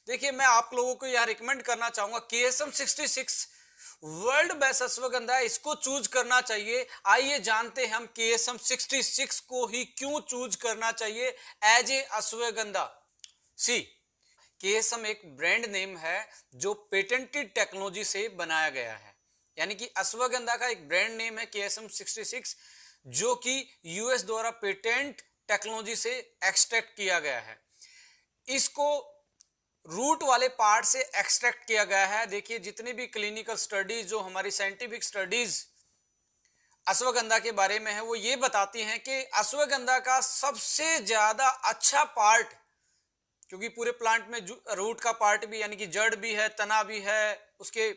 देखिए मैं आप लोगों को यहाँ रिकमेंड करना चाहूंगा KSM 66 वर्ल्ड बेस्ट अश्वगंधा है, इसको चूज करना चाहिए। आइए जानते हैं हम KSM 66 को ही क्यों चूज करना चाहिए as a ashwagandha. See KSM एक ब्रांड नेम है जो पेटेंटेड टेक्नोलॉजी से बनाया गया है, यानी कि अश्वगंधा का एक ब्रांड नेम है KSM 66 जो कि यूएस द्वारा पेटेंट टेक्नोलॉजी से एक्सट्रैक्ट किया गया है। इसको रूट वाले पार्ट से एक्सट्रैक्ट किया गया है। देखिए जितनी भी क्लिनिकल स्टडीज, जो हमारी साइंटिफिक स्टडीज अश्वगंधा के बारे में है, वो ये बताती हैं कि अश्वगंधा का सबसे ज्यादा अच्छा पार्ट, क्योंकि पूरे प्लांट में रूट का पार्ट भी यानी कि जड़ भी है, तना भी है, उसके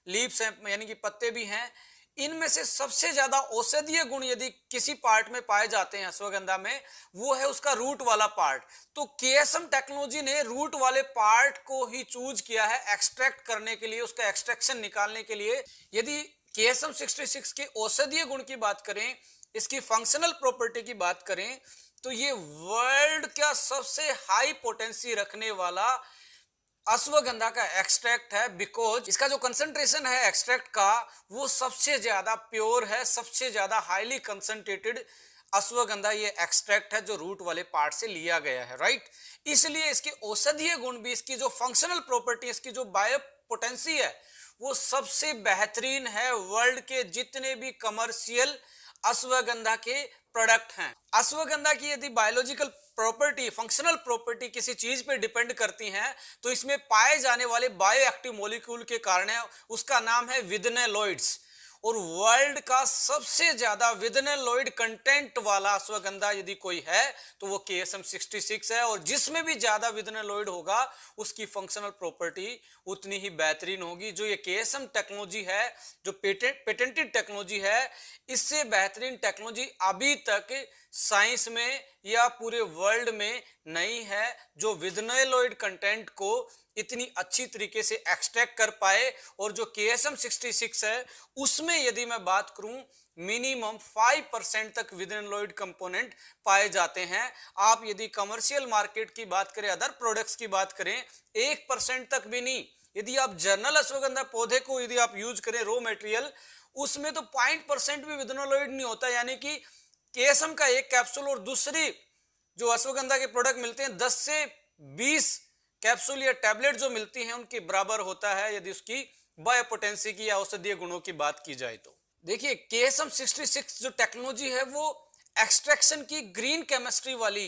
लीव्स हैं यानी कि पत्ते भी हैं, इनमें से सबसे ज्यादा औषधीय गुण यदि किसी पार्ट में पाए जाते हैं अश्वगंधा में, वो है उसका रूट वाला पार्ट। तो KSM टेक्नोलॉजी ने रूट वाले पार्ट को ही चूज किया है एक्सट्रैक्ट करने के लिए, उसका एक्सट्रैक्शन निकालने के लिए। यदि KSM 66 के औषधीय गुण की बात करें, इसकी फंक्शनल प्रॉपर्टी की बात करें, तो ये वर्ल्ड का सबसे हाई पोटेंसी रखने वाला अश्वगंधा का एक्सट्रैक्ट है, बिकॉज इसका जो कंसंट्रेशन है एक्सट्रैक्ट का वो सबसे ज्यादा प्योर है, सबसे ज्यादा हाईली कंसंट्रेटेड अश्वगंधा ये एक्सट्रैक्ट है जो रूट वाले पार्ट से लिया गया है, राइट। इसलिए इसके औषधीय गुण भी, इसकी जो फंक्शनल प्रॉपर्टी, इसकी जो बायो पोटेंसी है वो सबसे बेहतरीन है वर्ल्ड के जितने भी कमर्शियल अश्वगंधा के प्रोडक्ट हैं। अश्वगंधा की यदि बायोलॉजिकल प्रॉपर्टी, फंक्शनल प्रॉपर्टी किसी चीज पे डिपेंड करती हैं तो इसमें पाए जाने वाले बायो एक्टिव मॉलिक्यूल के कारण है, उसका नाम है विदनेलॉइड्स। और वर्ल्ड का सबसे ज्यादा विदनेलॉइड कंटेंट वाला अश्वगंधा यदि कोई है तो वो KSM 66 है, और जिसमें भी ज्यादा विदनेलॉइड होगा उसकी फंक्शनल प्रॉपर्टी उतनी ही बेहतरीन होगी। जो ये KSM टेक्नोलॉजी है, जो पेटेंटेड टेक्नोलॉजी है, इससे बेहतरीन टेक्नोलॉजी अभी तक साइंस में या पूरे वर्ल्ड में नहीं है जो विदनेलॉइड कंटेंट को इतनी अच्छी तरीके से एक्सट्रैक्ट कर पाए। और जो KSM 66 है उसमें यदि मैं बात करूं, मिनिमम 5% तक विदनेलॉइड कंपोनेंट पाए जाते हैं। आप यदि कमर्शियल मार्केट की बात करें, अदर प्रोडक्ट्स की बात करें, 1% तक भी नहीं। यदि आप जर्नल अश्वगंधा पौधे को यदि आप यूज करें रॉ मटेरियल, उसमें तो 0% भी विदनेलॉइड नहीं होता, यानी कि KSM का एक कैप्सूल और दूसरी जो अश्वगंधा के प्रोडक्ट मिलते हैं 10 से 20 कैप्सूल या टैबलेट जो मिलती हैं उनके बराबर होता है यदि उसकी बायोपोटेंसी की या औषधीय गुणों की बात की जाए तो। देखिए KSM 66 जो टेक्नोलॉजी है वो एक्सट्रैक्शन की ग्रीन केमिस्ट्री वाली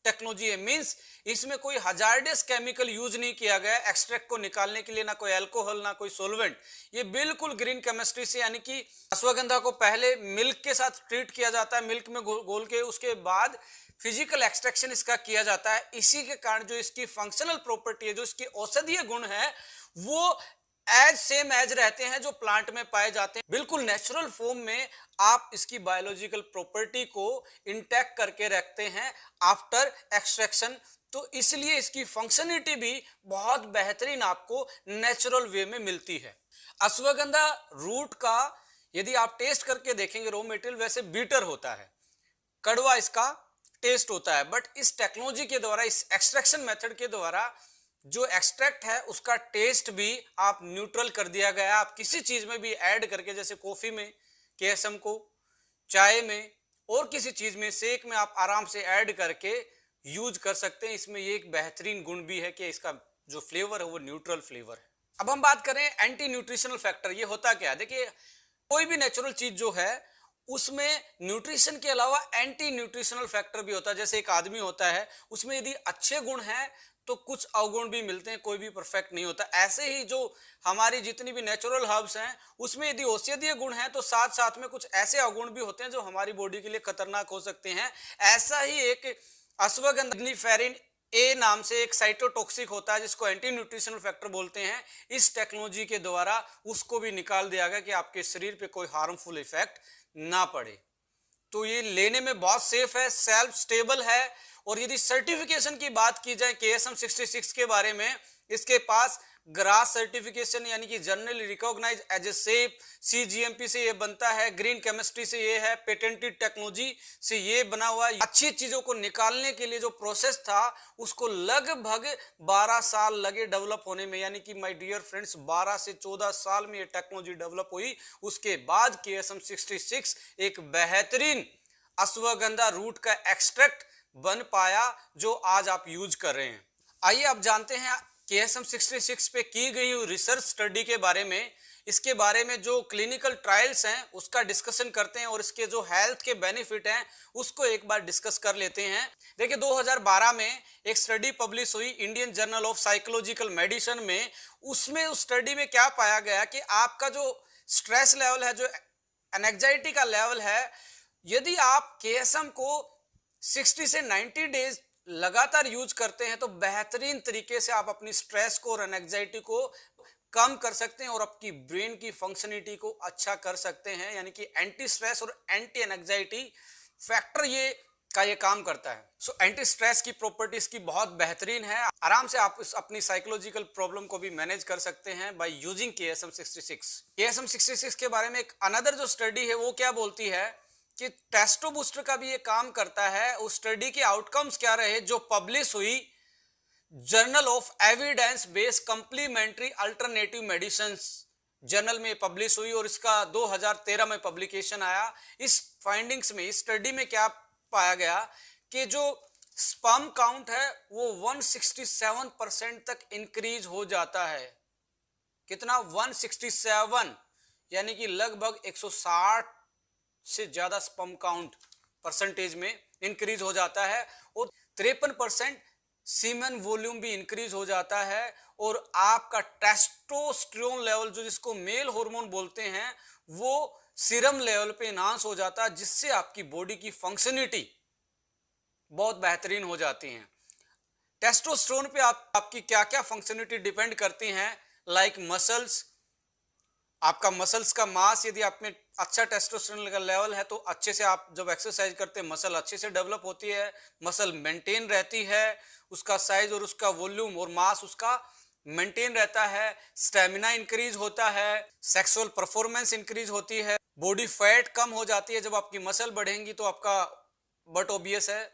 टेक्नोलॉजी है, मींस इसमें कोई हजार्डस केमिकल यूज नहीं किया गया एक्सट्रैक्ट को निकालने के लिए, ना कोई अल्कोहल ना कोई सोलवेंट। ये बिल्कुल ग्रीन केमिस्ट्री से, यानी कि अश्वगंधा को पहले मिल्क के साथ ट्रीट किया जाता है, मिल्क में घोल के, उसके बाद फिजिकल एक्सट्रैक्शन इसका किया जाता है। इसी के कारण जो इसकी फंक्शनल प्रॉपर्टी है, जो इसके औषधीय गुण है, वो एज सेम एज रहते हैं जो प्लांट में पाए जाते हैं। बिल्कुल नेचुरल फॉर्म में आप इसकी बायोलॉजिकल प्रॉपर्टी को इंटैक्ट करके रखते हैं आफ्टर एक्सट्रैक्शन। तो इसलिए इसकी फंक्शनलिटी भी बहुत बेहतरीन आपको नेचुरल वे में मिलती है। अश्वगंधा रूट का यदि आप टेस्ट करके देखेंगे रॉ मटेरियल वैसे बीटर होता है, कड़वा इसका टेस्ट होता है, बट इस टेक्नोलॉजी के द्वारा, इस एक्सट्रैक्शन मेथड के द्वारा जो एक्सट्रैक्ट है उसका टेस्ट भी आप न्यूट्रल कर दिया गया। आप किसी चीज में भी ऐड करके, जैसे कॉफी में KSM को, चाय में और किसी चीज में, शेक में आप आराम से ऐड करके यूज कर सकते हैं। इसमें ये एक बेहतरीन गुण भी है कि इसका जो फ्लेवर है वो न्यूट्रल फ्लेवर है। अब हम बात करें एंटी न्यूट्रिशनल फैक्टर, ये होता क्या है। देखिए कोई भी नेचुरल चीज जो है उसमें न्यूट्रिशन के अलावा एंटी न्यूट्रिशनल फैक्टर भी होता है। जैसे एक आदमी होता है, उसमें यदि अच्छे गुण हैं तो कुछ अवगुण भी मिलते हैं, कोई भी परफेक्ट नहीं होता। ऐसे ही जो हमारी जितनी भी नेचुरल हर्ब्स हैं उसमें यदि औषधीय गुण हैं तो साथ साथ में कुछ ऐसे अवगुण भी होते हैं जो हमारी बॉडी के लिए खतरनाक हो सकते हैं। ऐसा ही एक अश्वगंधा ए नाम से एक साइटोटॉक्सिक होता है जिसको एंटी न्यूट्रिशनल फैक्टर बोलते हैं। इस टेक्नोलॉजी के द्वारा उसको भी निकाल दिया गया कि आपके शरीर पे कोई हार्मफुल इफेक्ट ना पड़े। तो ये लेने में बहुत सेफ है, सेल्फ स्टेबल है। और यदि सर्टिफिकेशन की बात की जाए KSM 66 के बारे में, इसके पास ग्रास सर्टिफिकेशन यानी कि generally recognise as a safe, CGMP से ये बनता है, ग्रीन केमिस्ट्री से ये है, पेटेंटेड टेक्नोलॉजी से ये बना हुआ है। अच्छी चीजों को निकालने के लिए जो प्रोसेस था उसको लगभग 12 साल लगे डेवलप होने में, यानी कि माय डियर फ्रेंड्स 12 से 14 साल में ये टेक्नोलॉजी डेवलप हुई। उसके बाद KSM 66 एक बेहतरीन अश्वगंधा रूट का एक्सट्रैक्ट बन पाया जो आज आप यूज कर रहे हैं। आइए आप जानते हैं KSM 66 पे की गई रिसर्च स्टडी के बारे में, इसके बारे में जो क्लिनिकल ट्रायल्स हैं उसका डिस्कशन करते हैं और इसके जो हेल्थ के बेनिफिट हैं उसको एक बार डिस्कस कर लेते हैं। देखिए 2012 में एक स्टडी पब्लिश हुई Indian journal of psychological medicine में। उसमें उस स्टडी में क्या पाया गया कि आपका जो स्ट्रेस लेवल है, जो एंजाइटी का लेवल है, यदि आप KSM को 60 से 90 डेज लगातार यूज करते हैं तो बेहतरीन तरीके से आप अपनी स्ट्रेस को और एंजाइटी को कम कर सकते हैं और आपकी ब्रेन की फंक्शनिटी को अच्छा कर सकते हैं, यानी कि एंटी स्ट्रेस और एंटी एंजाइटी फैक्टर ये काम करता है। सो एंटी स्ट्रेस की प्रॉपर्टीज की बहुत बेहतरीन है। आराम से आप अपनी साइकोलॉजिकल प्रॉब्लम को भी मैनेज कर सकते हैं बाय यूजिंग KSM 66। KSM 66 के बारे में एक अनदर जो स्टडी है वो क्या बोलती है कि टेस्टो बूस्टर का भी ये काम करता है। उस स्टडी के आउटकम्स क्या रहे जो पब्लिश हुई journal of evidence based complementary alternative medicines journal में पब्लिश हुई और इसका 2013 में पब्लिकेशन आया। इस फाइंडिंग्स में, इस स्टडी में क्या पाया गया कि जो स्पर्म काउंट है वो 167% तक इंक्रीज हो जाता है। कितना? 167, यानी कि लगभग 160 से ज्यादा स्पर्म काउंट परसेंटेज में इंक्रीज हो जाता है और 53% सीमेन वॉल्यूम भी इंक्रीज हो जाता है और आपका टेस्टोस्टेरोन लेवल, जो जिसको मेल हार्मोन बोलते हैं, वो सीरम लेवल पे इनहांस हो जाता है, जिससे आपकी बॉडी की फंक्शनिटी बहुत बेहतरीन हो जाती है। टेस्टोस्टेरोन पे आपकी क्या क्या फंक्शनिटी डिपेंड करती हैं, लाइक मसल्स, आपका मसल्स का मास, यदि आप में अच्छा टेस्टोस्टेरोन का लेवल है तो अच्छे से आप जब एक्सरसाइज करते हैं मसल अच्छे से डेवलप होती है, मसल मेंटेन रहती है, उसका साइज और उसका वॉल्यूम और मास उसका मेंटेन रहता है, स्टेमिना इंक्रीज होता है, सेक्सुअल परफॉर्मेंस इंक्रीज होती है, बॉडी फैट कम हो जाती है। जब आपकी मसल बढ़ेंगी तो आपका बट ऑब्वियस है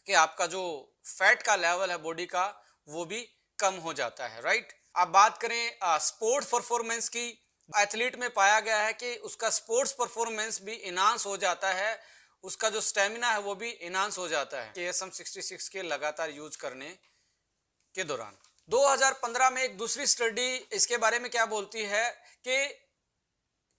कि आपका जो फैट का लेवल है बॉडी का वो भी कम हो जाता है, राइट। अब बात करें स्पोर्ट्स परफॉर्मेंस की, एथलीट में पाया गया है कि उसका स्पोर्ट्स परफॉर्मेंस भी इनहांस हो जाता है, उसका जो स्टेमिना है वो भी इनहांस हो जाता है KSM 66 के लगातार यूज करने के दौरान। 2015 में एक दूसरी स्टडी इसके बारे में क्या बोलती है कि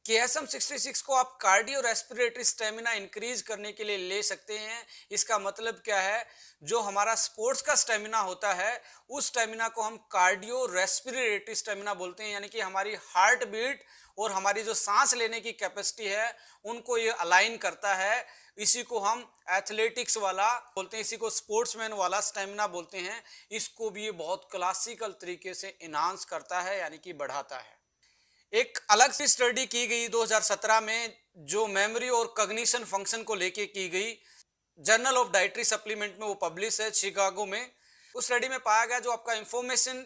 KSM 66 को आप कार्डियो रेस्पिरेटरी स्टेमिना इंक्रीज करने के लिए ले सकते हैं। इसका मतलब क्या है, जो हमारा स्पोर्ट्स का स्टेमिना होता है उस स्टेमिना को हम कार्डियो रेस्पिरेटरी स्टेमिना बोलते हैं, यानी कि हमारी हार्ट बीट और हमारी जो सांस लेने की कैपेसिटी है उनको ये अलाइन करता है। इसी को हम एथलेटिक्स वाला बोलते हैं, इसी को स्पोर्ट्समैन वाला स्टेमिना बोलते हैं। इसको भी ये बहुत क्लासिकल तरीके से इनहांस करता है, यानी कि बढ़ाता है। एक अलग सी स्टडी की गई 2017 में जो मेमोरी और कॉग्निशन फंक्शन को लेके की गई, जर्नल ऑफ डाइटरी सप्लीमेंट में वो पब्लिश है शिकागो में। उस स्टडी में पाया गया जो आपका इंफॉर्मेशन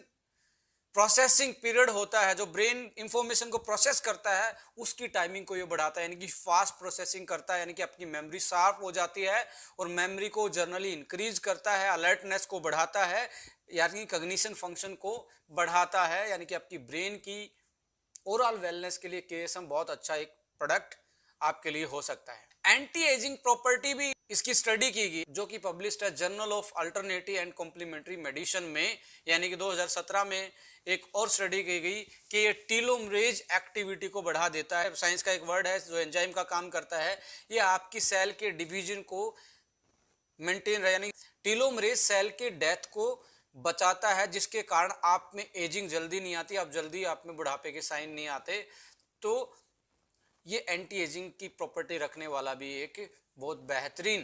प्रोसेसिंग पीरियड होता है, जो ब्रेन इंफॉर्मेशन को प्रोसेस करता है, उसकी टाइमिंग को ये बढ़ाता है, यानी कि फास्ट प्रोसेसिंग करता है, यानी कि आपकी मेमोरी शार्प हो जाती है और मेमोरी को जनरली इंक्रीज करता है, अलर्टनेस को बढ़ाता है, यानी कॉग्निशन फंक्शन को बढ़ाता है, यानी कि आपकी ब्रेन की ओवरऑल वेलनेस के लिए KSM बहुत अच्छा एक प्रोडक्ट आपके लिए हो सकता है। एंटी एजिंग प्रॉपर्टी भी इसकी स्टडी की गई जो कि पब्लिश्ड है journal of alternative and complementary medicine में, यानी कि 2017 में एक और स्टडी की गई कि ये टीलोमरेज एक्टिविटी को बढ़ा देता है। साइंस का एक वर्ड है जो एंजाइम का काम करता है, ये आपकी सेल के डिवीजन को मेंटेन रहे, यानी टीलोमरेज सेल के डेथ को बचाता है, जिसके कारण आप में एजिंग जल्दी नहीं आती, आप में बुढ़ापे के साइन नहीं आते। तो ये एंटी एजिंग की प्रॉपर्टी रखने वाला भी एक बहुत बेहतरीन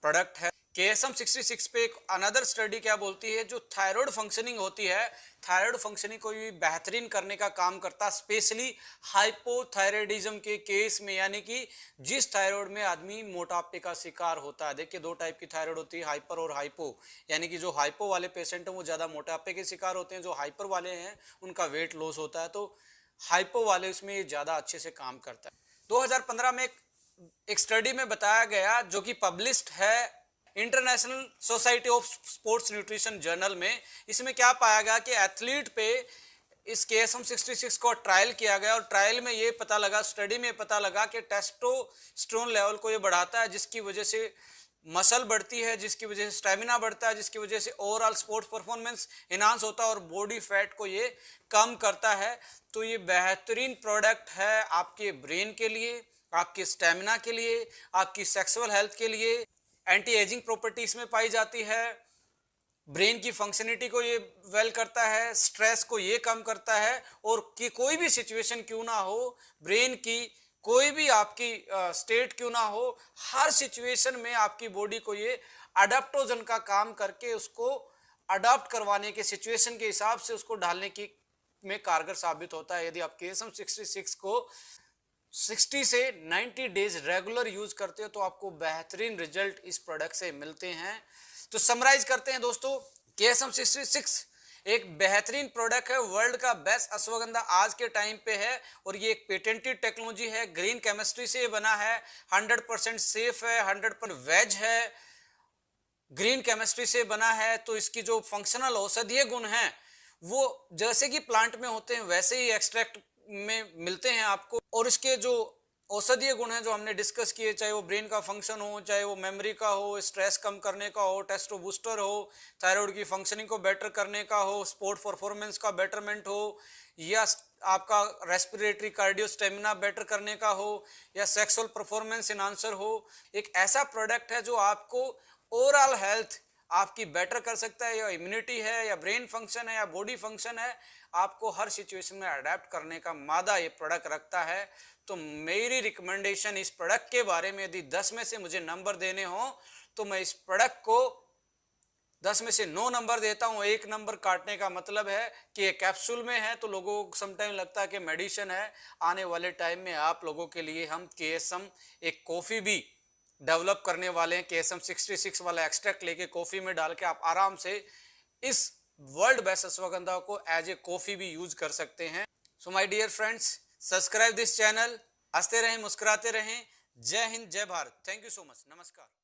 प्रोडक्ट है KSM 66 पे एक अनदर स्टडी क्या बोलती है, जो थायराइड फंक्शनिंग होती है, थायराइड फंक्शनिंग को भी बेहतरीन करने का काम करता है, स्पेशली हाइपोथायराइडिज्म के केस में, यानी कि जिस थायराइड में आदमी मोटापे का शिकार होता है। देखिए दो टाइप की थायराइड होती है, हाइपर और हाइपो। यानी कि जो हाइपो वाले पेशेंट हैं वो ज्यादा मोटापे के शिकार होते हैं, जो हाइपर वाले हैं उनका वेट लॉस होता है। तो हाइपो वाले उसमें ये ज्यादा अच्छे से काम करता है। 2015 में एक स्टडी में बताया गया, जो कि पब्लिश्ड है international society of sports nutrition journal में। इसमें क्या पाया गया कि एथलीट पे इस KSM 66 को ट्रायल किया गया, और ट्रायल में ये पता लगा, स्टडी में पता लगा कि टेस्टोस्टेरोन लेवल को ये बढ़ाता है, जिसकी वजह से मसल बढ़ती है, जिसकी वजह से स्टेमिना बढ़ता है, जिसकी वजह से ओवरऑल स्पोर्ट्स परफॉर्मेंस इनहांस होता है, और बॉडी फैट को ये कम करता है। तो ये बेहतरीन प्रोडक्ट है आपके ब्रेन के लिए, आपके स्टेमिना के लिए, आपकी सेक्सुअल हेल्थ के लिए। एंटी एजिंग प्रॉपर्टीज में पाई जाती है, ब्रेन की फंक्शनिटी को ये वेल करता है, स्ट्रेस को ये कम करता है, और कि कोई भी सिचुएशन क्यों ना हो, ब्रेन की कोई भी आपकी स्टेट क्यों ना हो, हर सिचुएशन में आपकी बॉडी को ये अडाप्टोजन का काम करके उसको अडॉप्ट करवाने के, सिचुएशन के हिसाब से उसको ढालने की में कारगर साबित होता है। यदि आप KSM 66 को 60 से 90 डेज रेगुलर यूज करते हो तो आपको बेहतरीन रिजल्ट इस प्रोडक्ट से मिलते हैं। तो समराइज करते हैं दोस्तों, KSM 66 एक बेहतरीन प्रोडक्ट है, वर्ल्ड का बेस्ट अश्वगंधा आज के टाइम पे है, और ये एक पेटेंटेड टेक्नोलॉजी है, ग्रीन केमिस्ट्री से बना है, 100% सेफ है, 100% वेज है, ग्रीन केमिस्ट्री से बना है। तो इसकी जो फंक्शनल औषधीय गुण हैं वो जैसे कि प्लांट में होते हैं वैसे ही एक्सट्रैक्ट में मिलते हैं आपको, और इसके जो औषधीय गुण हैं जो हमने डिस्कस किए, चाहे वो ब्रेन का फंक्शन हो, चाहे वो मेमोरी का हो, स्ट्रेस कम करने का हो, टेस्टो बूस्टर हो, थायराइड की फंक्शनिंग को बेटर करने का हो, स्पोर्ट परफॉर्मेंस का बेटरमेंट हो, या आपका रेस्पिरेटरी कार्डियो स्टेमिना बेटर करने का हो, या सेक्सुअल परफॉर्मेंस इनहांसर हो, एक ऐसा प्रोडक्ट है जो आपको ओवरऑल हेल्थ आपकी बेटर कर सकता है, या इम्यूनिटी है, या ब्रेन फंक्शन है, या बॉडी फंक्शन है, आपको हर सिचुएशन में अडेप्ट करने का मादा ये प्रोडक्ट रखता है। तो मेरी रिकमेंडेशन इस प्रोडक्ट के बारे में, यदि 10 में से मुझे नंबर देने हो तो मैं इस प्रोडक्ट को 10 में से 9 नंबर देता हूं। 1 नंबर काटने का मतलब है कि ये कैप्सूल में है, तो लोगों को समटाइम लगता है कि मेडिसिन है। आने वाले टाइम में आप लोगों के लिए हम KSM एक कॉफी भी डेवलप करने वाले हैं, KSM 66 वाला एक्सट्रैक्ट लेके कॉफी में डाल के आप आराम से इस वर्ल्ड बेस्ट अश्वगंधा को एज ए कॉफी भी यूज कर सकते हैं। So my dear friends, subscribe this channel, हंसते रहें, मुस्कुराते रहें। जय हिंद, जय Bharat. Thank you so much, नमस्कार।